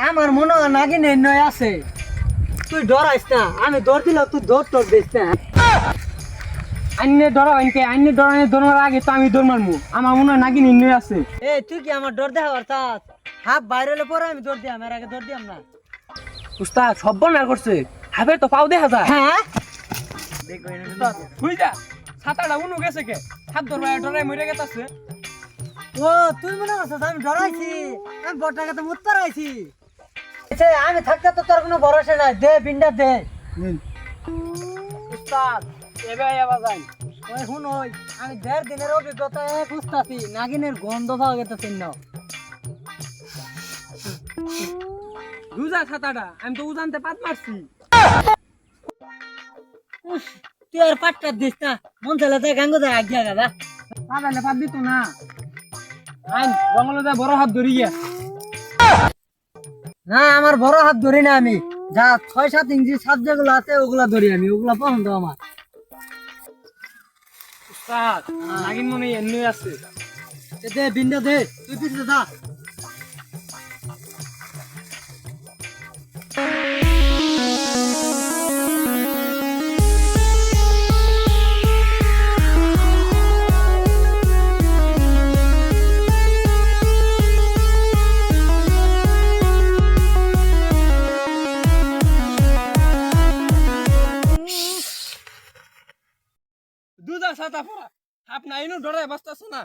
আমার মনে হয় নাকি নির্ণয় আছে। তুই ডরাইস না, আমি দৌড় দিল তুই দৌড় তোর দিস না। আইনে ডরাবেনকে আইনে ডরানে দৌড়ানোর আগে তো আমি দৌড় মারমু। আমার মনে হয় নাকি নির্ণয় আছে। এ তুই কি আমার ডর দেখা অর্থাৎ হাফ বাইরে হলে পরে আমি দৌড় দিয়াম, এর আগে দৌড় দিয়াম না। উস্তাদ সব বন্যা করছে, হাফে তো পাও দেখা যায়। হ্যাঁ উস্তাদ তুই যা, ছাতাটা উনু গেছে কে, হাত ধরবাই ডরাই মরে গেছে। ও তুই মনে করছিস আমি ডরাইছি? আমি বড়টাকে তো মুত পারাইছি। আমি থাকতে তো তোর কোনো ভরসা নাই, দে পিন্ডা দে। উস্তাদ এবার আবার যাই। ওই শুন ওই আমি 1.5 দিনের অভিজ্ঞতা বুঝতেছি নাগিনের গন্ধ পাওয়া গেছে না। দুজা ছাতাটা আমি তো উজানতে পাত মারছি। তুই আর পাটটা দিস না, মন চাইলে তাই গাঙ্গ যায় আজ্ঞা গাদা। পাতালে পাত দিত না। আইন জঙ্গলে যা বড় হাত ধরি গিয়া। না আমার বড় হাত ধরি না, আমি যা 6-7 ইঞ্চি ছাদ যেগুলো আছে ওগুলা ধরি আমি, ওগুলা পছন্দ আমার। উস্তাদ নাগিন মনে হয় এমনি আছে। দে বিন্ডা দে, তুই পিছনে যা। দুজা ছাতা পড়া, হাফ না ইনু ডরাই বাঁচতাছ না।